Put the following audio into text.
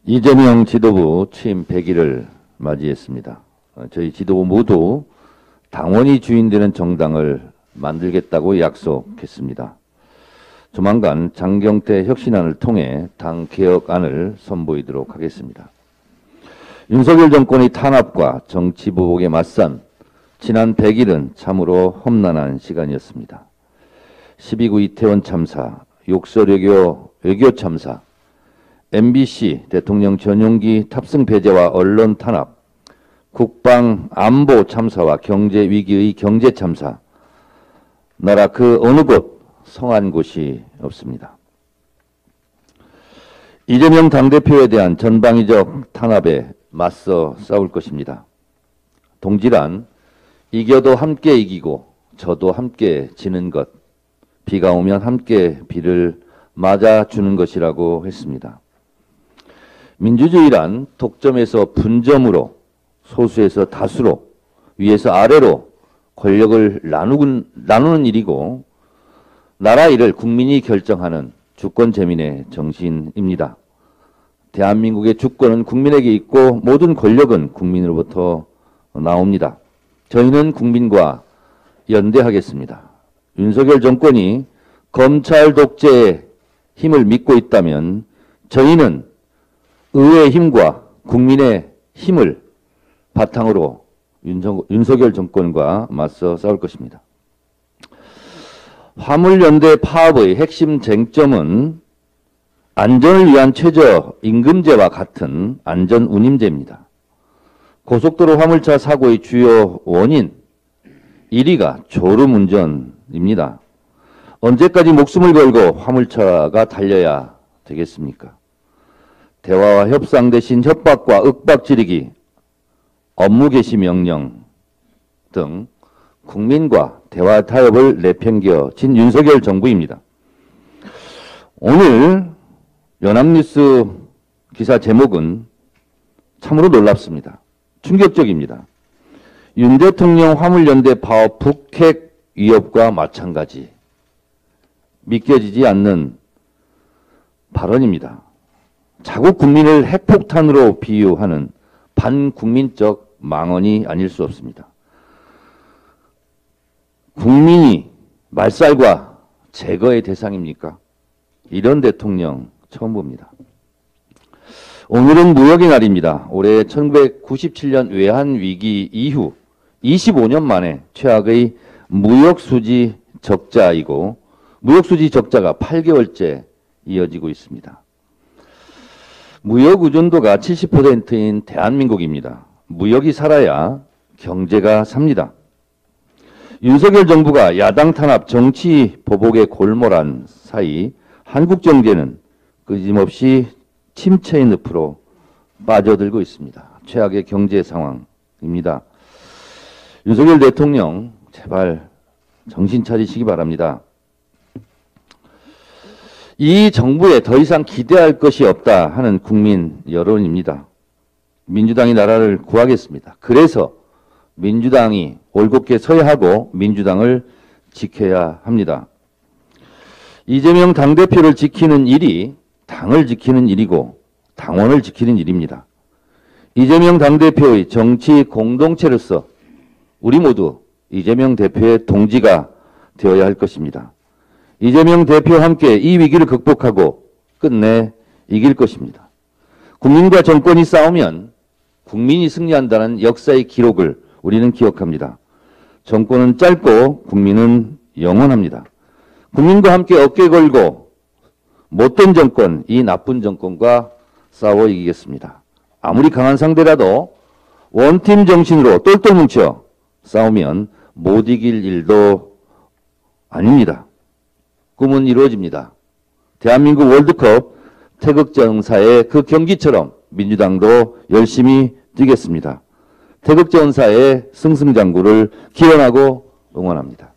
이재명 지도부 취임 100일을 맞이했습니다. 저희 지도부 모두 당원이 주인되는 정당을 만들겠다고 약속했습니다. 조만간 장경태 혁신안을 통해 당 개혁안을 선보이도록 하겠습니다. 윤석열 정권의 탄압과 정치 보복에 맞선 지난 100일은 참으로 험난한 시간이었습니다. 12구 이태원 참사, 욕설외교 외교 참사, MBC 대통령 전용기 탑승 배제와 언론 탄압, 국방 안보 참사와 경제 위기의 경제 참사, 나라 그 어느 곳 성한 곳이 없습니다. 이재명 당대표에 대한 전방위적 탄압에 맞서 싸울 것입니다. 동지란 이겨도 함께 이기고 져도 함께 지는 것, 비가 오면 함께 비를 맞아주는 것이라고 했습니다. 민주주의란 독점에서 분점으로, 소수에서 다수로, 위에서 아래로 권력을 나누는 일이고 나라 일을 국민이 결정하는 주권재민의 정신입니다. 대한민국의 주권은 국민에게 있고 모든 권력은 국민으로부터 나옵니다. 저희는 국민과 연대하겠습니다. 윤석열 정권이 검찰 독재의 힘을 믿고 있다면 저희는 의회의 힘과 국민의 힘을 바탕으로 윤석열 정권과 맞서 싸울 것입니다. 화물연대 파업의 핵심 쟁점은 안전을 위한 최저임금제와 같은 안전운임제입니다. 고속도로 화물차 사고의 주요 원인 1위가 졸음운전입니다. 언제까지 목숨을 걸고 화물차가 달려야 되겠습니까? 대화와 협상 대신 협박과 윽박 지르기, 업무 개시 명령 등 국민과 대화 타협을 내팽겨친 윤석열 정부입니다. 오늘 연합뉴스 기사 제목은 참으로 놀랍습니다. 충격적입니다. 윤 대통령 화물연대 파업 북핵 위협과 마찬가지. 믿겨지지 않는 발언입니다. 자국 국민을 핵폭탄으로 비유하는 반국민적 망언이 아닐 수 없습니다. 국민이 말살과 제거의 대상입니까? 이런 대통령 처음 봅니다. 오늘은 무역의 날입니다. 올해 1997년 외환위기 이후 25년 만에 최악의 무역수지 적자이고 무역수지 적자가 8개월째 이어지고 있습니다. 무역 의존도가 70%인 대한민국입니다. 무역이 살아야 경제가 삽니다. 윤석열 정부가 야당 탄압, 정치 보복에 골몰한 사이 한국 경제는 끊임없이 침체의 늪으로 빠져들고 있습니다. 최악의 경제 상황입니다. 윤석열 대통령 제발 정신 차리시기 바랍니다. 이 정부에 더 이상 기대할 것이 없다 하는 국민 여론입니다. 민주당이 나라를 구하겠습니다. 그래서 민주당이 올곧게 서야 하고 민주당을 지켜야 합니다. 이재명 당대표를 지키는 일이 당을 지키는 일이고 당원을 지키는 일입니다. 이재명 당대표의 정치 공동체로서 우리 모두 이재명 대표의 동지가 되어야 할 것입니다. 이재명 대표와 함께 이 위기를 극복하고 끝내 이길 것입니다. 국민과 정권이 싸우면 국민이 승리한다는 역사의 기록을 우리는 기억합니다. 정권은 짧고 국민은 영원합니다. 국민과 함께 어깨 걸고 못된 정권, 이 나쁜 정권과 싸워 이기겠습니다. 아무리 강한 상대라도 원팀 정신으로 똘똘 뭉쳐 싸우면 못 이길 일도 아닙니다. 꿈은 이루어집니다. 대한민국 월드컵 태극전사의 그 경기처럼 민주당도 열심히 뛰겠습니다. 태극전사의 승승장구를 기원하고 응원합니다.